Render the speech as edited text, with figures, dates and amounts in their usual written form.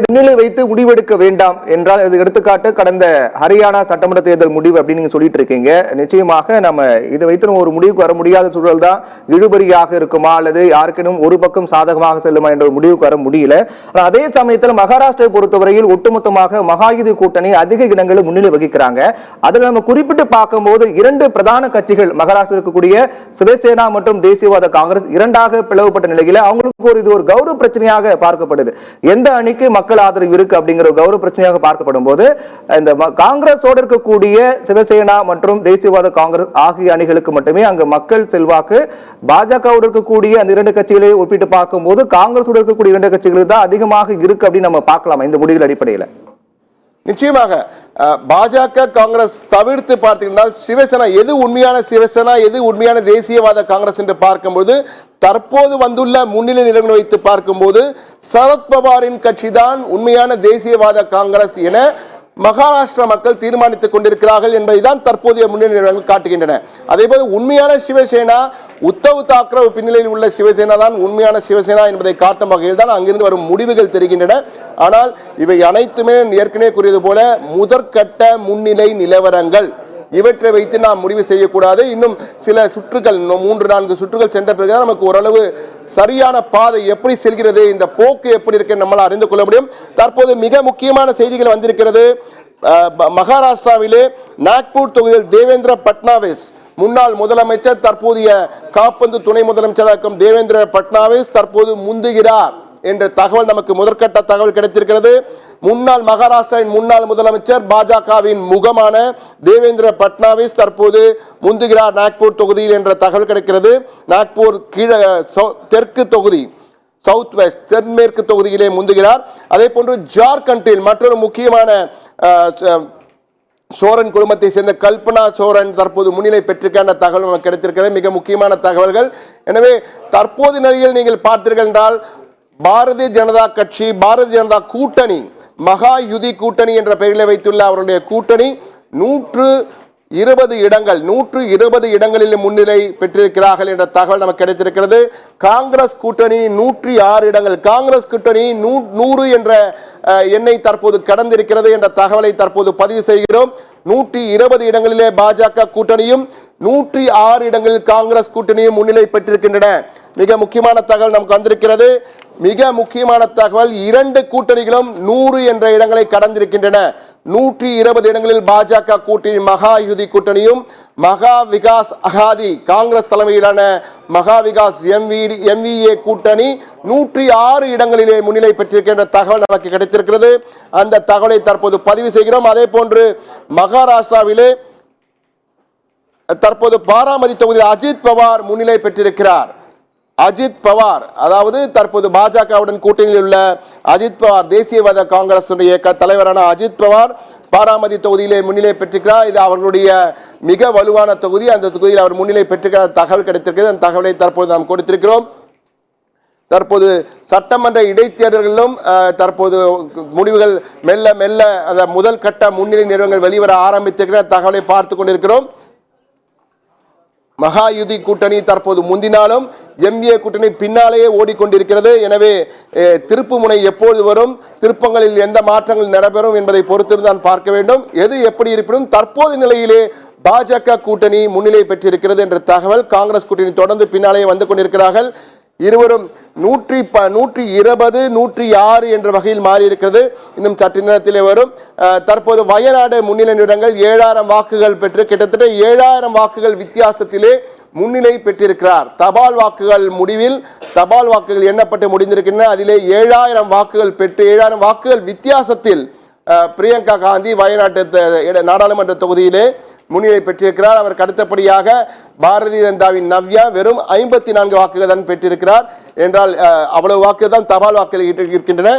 முன்னிலை வைத்து முடிவெடுக்க வேண்டாம் என்றால் இது எடுத்துக்காட்டு கடந்த ஹரியானா சட்டமன்ற தேர்தல் முடிவு அப்படின்னு நீங்க சொல்லிட்டு இருக்கீங்க. நிச்சயமாக நம்ம இதை வைத்து நம்ம ஒரு முடிவுக்கு வர முடியாத சூழல் தான். இழுபறியாக இருக்குமா அல்லது யாருக்கேனும் ஒரு பக்கம் சாதகமாக செல்லுமா என்ற ஒரு முடிவுக்கு வர முடியல. ஆனால் அதே சமயத்தில் மகாராஷ்டிராவை பொறுத்தவரையில் ஒட்டுமொத்தமாக மகாயுதி கூட்டணி அதிக இடங்களில் முன்னிலை வகிக்கிறாங்க. அதில் நம்ம குறிப்பிட்டு பார்க்கும்போது இரண்டு பிரதான கட்சிகள் மகாராஷ்டிரா இருக்கக்கூடிய சிவசேனா மற்றும் தேசியவாத காங்கிரஸ் இரண்டாக பிளவுபட்ட நிலையில அவங்களுக்கு இது ஒரு கௌரவ பிரச்சனையாக பார்க்கப்படுது. எந்த அணிக்கு மக்கள் ஆதரவு இருக்கு அப்படிங்கிற கௌரவ பிரச்சனையாக பார்க்கப்படும் போது இந்த காங்கிரஸோடு இருக்கக்கூடிய சிவசேனா மற்றும் தேசியவாத காங்கிரஸ் ஆகிய அணிகளுக்கு மட்டுமே அங்கு மக்கள் செல்வாக்கு. பாஜகவோடு இருக்கக்கூடிய அந்த இரண்டு கட்சிகளை ஒப்பிட்டு பார்க்கும்போது காங்கிரஸோடு இருக்கக்கூடிய இரண்டு கட்சிகளுக்கு தான் அதிகமாக இருக்கு அப்படின்னு நம்ம பார்க்கலாம் இந்த முடிவுகள் அடிப்படையில். நிச்சயமாக பாஜக காங்கிரஸ் தவிர்த்து பார்த்தீங்கன்னா சிவசேனா எது உண்மையான சிவசேனா எது உண்மையான தேசியவாத காங்கிரஸ் என்று பார்க்கும்போது தற்போது வந்துள்ள முன்னிலை நிலைமை வைத்து பார்க்கும்போது சரத்பவாரின் கட்சி தான் உண்மையான தேசியவாத காங்கிரஸ் என மகாராஷ்டிரா மக்கள் தீர்மானித்துக் கொண்டிருக்கிறார்கள் என்பதைதான் தற்போதைய முன்னணி நிறுவனங்கள் காட்டுகின்றன. அதேபோல் உண்மையான சிவசேனா உத்தவ் தாக்கரே பின்னணியில் உள்ள சிவசேனா தான் உண்மையான சிவசேனா என்பதை காட்டும் வகையில் தான் அங்கிருந்து வரும் முடிவுகள் தெரிகின்றன. ஆனால் இவை அனைத்துமே ஏற்கனவே கூறியது போல முதற்கட்ட முன்னிலை நிலவரங்கள். இவற்றை வைத்து நாம் முடிவு செய்யக்கூடாது. இன்னும் சில சுற்றுகள் 3-4 சுற்றுகள் சென்ற பிறகுதான் நமக்கு ஓரளவு சரியான பாதை எப்படி செல்கிறது, இந்த போக்கு எப்படி இருக்கு நம்மளால் அறிந்து கொள்ள முடியும். தற்போது மிக முக்கியமான செய்திகள் வந்திருக்கிறது. மகாராஷ்டிராவிலே நாக்பூர் தொகுதியில் தேவேந்திர பட்னாவிஸ் முன்னாள் முதலமைச்சர் தற்போதைய காப்பந்து துணை முதலமைச்சராக தேவேந்திர பட்னாவிஸ் தற்போது முந்துகிறார் என்ற தகவல் நமக்கு முதற்கட்ட தகவல் கிடைத்திருக்கிறது. முன்னாள் மகாராஷ்டிராவின் முன்னாள் முதலமைச்சர் பாஜகவின் முகமான தேவேந்திர பட்னாவிஸ் தற்போது முந்துகிறார் நாக்பூர் தொகுதியில் என்ற தகவல் கிடைக்கிறது. நாக்பூர் தெற்கு தொகுதி சவுத் வெஸ்ட் தென்மேற்கு தொகுதியிலே முந்துகிறார். அதே போன்று ஜார்க்கண்டில் மற்றொரு முக்கியமான சோரன் குழுமத்தை சேர்ந்த கல்பனா சோரன் தற்போது முன்னிலை பெற்றிருக்கின்ற தகவல் நமக்கு கிடைத்திருக்கிறது. மிக முக்கியமான தகவல்கள். எனவே தற்போது நிலையில் நீங்கள் பார்த்தீர்கள் என்றால் பாரதிய ஜனதா கட்சி பாரதிய ஜனதா கூட்டணி மகாயுதி கூட்டணி என்ற பெயரில் வைத்துள்ள அவருடைய கூட்டணி 120 இடங்களில் முன்னிலை பெற்றிருக்கிறார்கள் என்ற தகவல் நமக்கு கிடைத்திருக்கிறது. காங்கிரஸ் கூட்டணி 106 இடங்கள், காங்கிரஸ் கூட்டணி 100 என்ற எண்ணை தற்போது கடந்திருக்கிறது என்ற தகவலை தற்போது பதிவு செய்கிறோம். 120 இடங்களிலே பாஜக கூட்டணியும் 106 இடங்களில் காங்கிரஸ் கூட்டணியும் முன்னிலை பெற்றிருக்கின்றன. மிக முக்கியமான தகவல் நமக்கு வந்திருக்கிறது. மிக முக்கியமான தகவல், இரண்டு கூட்டணிகளும் 100 என்ற இடங்களை கடந்திருக்கின்றன. 120 இடங்களில் பாஜக கூட்டணி மகாயுதி கூட்டணியும் மகா விகாஸ் அகாதி காங்கிரஸ் தலைமையிலான மகா விகாஸ் MVA கூட்டணி 106 இடங்களிலே முன்னிலை பெற்றிருக்கின்ற தகவல் நமக்கு கிடைத்திருக்கிறது. அந்த தகவலை தற்போது பதிவு செய்கிறோம். அதே போன்று மகாராஷ்டிராவிலே தற்போது பாராமதி தொகுதியில் அஜித் பவார் முன்னிலை பெற்றிருக்கிறார். அஜித் பவார் அதாவது தற்போது பாஜகவுடன் கூட்டணியில் உள்ள அஜித் பவார் தேசியவாத காங்கிரஸ் தலைவரான அஜித் பவார் பாராமதி தொகுதியிலே முன்னிலை பெற்றிருக்கிறார். இது அவர்களுடைய மிக வலுவான தொகுதி. அந்த தொகுதியில் அவர் முன்னிலை பெற்றிருக்கிற தகவல் கிடைத்திருக்கிறது. அந்த தகவலை தற்போது நாம் கொடுத்திருக்கிறோம். தற்போது சட்டமன்ற இடைத்தேர்தல்களிலும் தற்போது முடிவுகள் மெல்ல மெல்ல அந்த முதல் கட்ட முன்னிலை நிறுவனங்கள் வெளிவர ஆரம்பித்திருக்கிற தகவலை பார்த்து கொண்டிருக்கிறோம். மகாயுதி கூட்டணி தற்போது முந்தினாலும் MVA கூட்டணி பின்னாலேயே ஓடிக்கொண்டிருக்கிறது. எனவே திருப்பு முனை எப்போது வரும், திருப்பங்களில் எந்த மாற்றங்கள் நடைபெறும் என்பதை பொறுத்திருந்தான் பார்க்க வேண்டும். எது எப்படி இருப்பினும் தற்போது நிலையிலே பாஜக கூட்டணி முன்னிலை பெற்றிருக்கிறது என்ற தகவல். காங்கிரஸ் கூட்டணி தொடர்ந்து பின்னாலேயே வந்து கொண்டிருக்கிறார்கள். இருவரும் 120, 106 என்ற வகையில் மாறி இருக்கிறது. இன்னும் சற்று நேரத்திலே வரும். தற்போது வயநாடு முன்னிலை நிறுவனங்கள் 7000 வாக்குகள் பெற்று கிட்டத்தட்ட 7000 வாக்குகள் வித்தியாசத்திலே முன்னிலை பெற்றிருக்கிறார். தபால் வாக்குகள் முடிவில் தபால் வாக்குகள் எண்ணப்பட்டு முடிந்திருக்கின்றன. அதிலே 7000 வாக்குகள் பெற்று 7000 வாக்குகள் வித்தியாசத்தில் பிரியங்கா காந்தி வயநாட்டு நாடாளுமன்ற தொகுதியிலே முன்னிலை பெற்றிருக்கிறார். அவருக்கு அடுத்தபடியாக பாரதிய ஜனதாவின் நவ்யா வெறும் 54 வாக்குகள் தான் பெற்றிருக்கிறார். என்றால் அவ்வளவு வாக்குகள் தான் தபால் வாக்குகள் இருக்கின்றன.